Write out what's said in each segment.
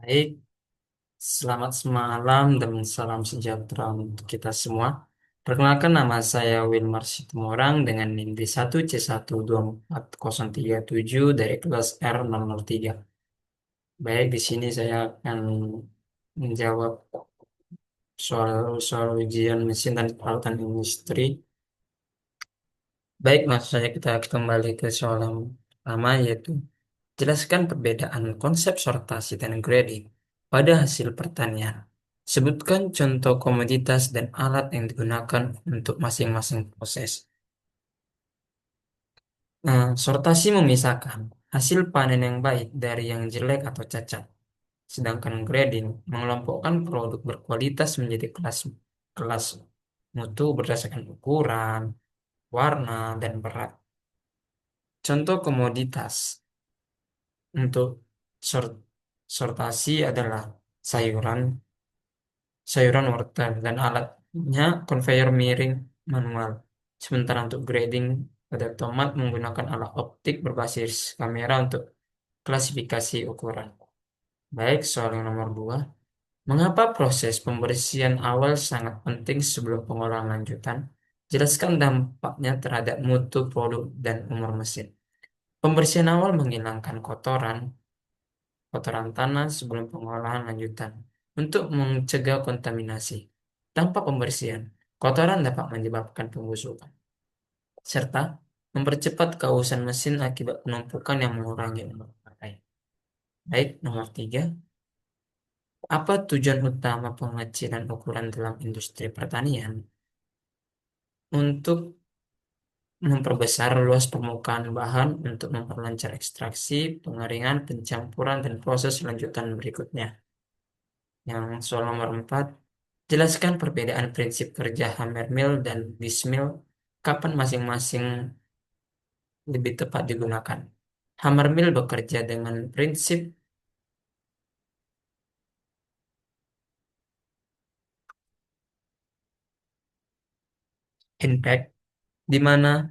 Baik, selamat semalam dan salam sejahtera untuk kita semua. Perkenalkan nama saya Wilmar Situmorang dengan NIM D1C124037 dari kelas R003. Baik, di sini saya akan menjawab soal-soal ujian mesin dan peralatan industri. Baik, maksud saya kita kembali ke soal yang pertama yaitu jelaskan perbedaan konsep sortasi dan grading pada hasil pertanian. Sebutkan contoh komoditas dan alat yang digunakan untuk masing-masing proses. Nah, sortasi memisahkan hasil panen yang baik dari yang jelek atau cacat. Sedangkan grading mengelompokkan produk berkualitas menjadi kelas mutu berdasarkan ukuran, warna, dan berat. Contoh komoditas untuk sort- sortasi adalah sayuran, sayuran wortel dan alatnya conveyor miring manual. Sementara untuk grading pada tomat menggunakan alat optik berbasis kamera untuk klasifikasi ukuran. Baik, soal yang nomor 2. Mengapa proses pembersihan awal sangat penting sebelum pengolahan lanjutan? Jelaskan dampaknya terhadap mutu produk dan umur mesin. Pembersihan awal menghilangkan kotoran tanah sebelum pengolahan lanjutan untuk mencegah kontaminasi. Tanpa pembersihan, kotoran dapat menyebabkan pembusukan, serta mempercepat kausan mesin akibat penumpukan yang mengurangi umur pakai. Baik, nomor 3. Apa tujuan utama pengecilan ukuran dalam industri pertanian? Untuk memperbesar luas permukaan bahan untuk memperlancar ekstraksi, pengeringan, pencampuran, dan proses lanjutan berikutnya. Yang soal nomor 4, jelaskan perbedaan prinsip kerja hammer mill dan dismill, kapan masing-masing lebih tepat digunakan. Hammer mill bekerja dengan prinsip impact, di mana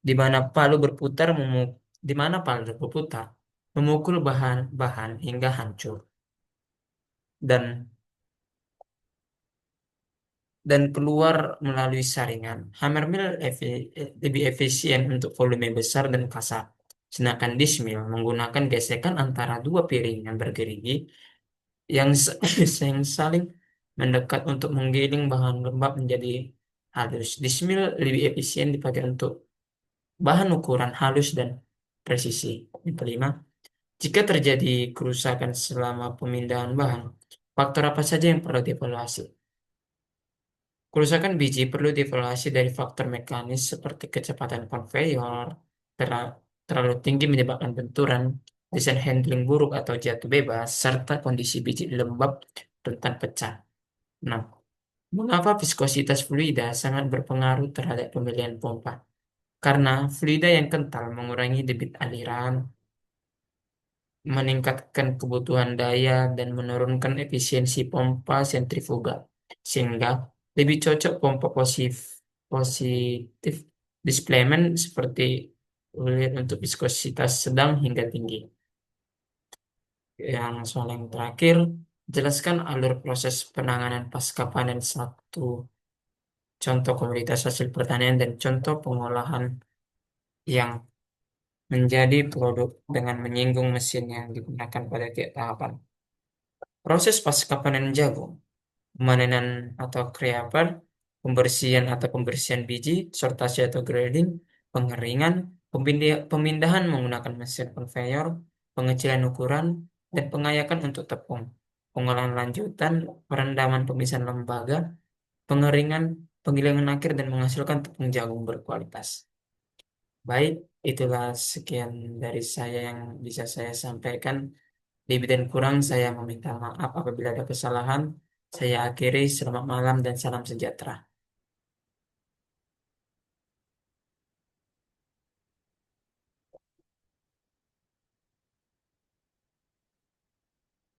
di mana palu berputar di mana palu berputar memukul bahan-bahan hingga hancur dan keluar melalui saringan. Hammer mill lebih efisien untuk volume besar dan kasar. Sedangkan dismill menggunakan gesekan antara dua piring yang bergerigi yang saling mendekat untuk menggiling bahan lembab menjadi halus. Dismill lebih efisien dipakai untuk bahan ukuran halus dan presisi. Yang kelima, jika terjadi kerusakan selama pemindahan bahan, faktor apa saja yang perlu dievaluasi? Kerusakan biji perlu dievaluasi dari faktor mekanis seperti kecepatan konveyor, terlalu tinggi menyebabkan benturan, desain handling buruk atau jatuh bebas, serta kondisi biji lembab rentan pecah. 6. Mengapa viskositas fluida sangat berpengaruh terhadap pemilihan pompa? Karena fluida yang kental mengurangi debit aliran, meningkatkan kebutuhan daya, dan menurunkan efisiensi pompa sentrifuga, sehingga lebih cocok pompa positif displacement seperti ulir untuk viskositas sedang hingga tinggi. Yang soal yang terakhir, jelaskan alur proses penanganan pasca panen satu, contoh komoditas hasil pertanian dan contoh pengolahan yang menjadi produk dengan menyinggung mesin yang digunakan pada tiap tahapan. Proses pasca panen jagung, pemanenan atau creaper, pembersihan biji, sortasi atau grading, pengeringan, pemindahan menggunakan mesin conveyor, pengecilan ukuran, dan pengayakan untuk tepung, pengolahan lanjutan, perendaman pemisahan lembaga, pengeringan, penggilingan akhir, dan menghasilkan tepung jagung berkualitas. Baik, itulah sekian dari saya yang bisa saya sampaikan. Lebih dan kurang saya meminta maaf apabila ada kesalahan. Saya akhiri, selamat malam dan salam sejahtera.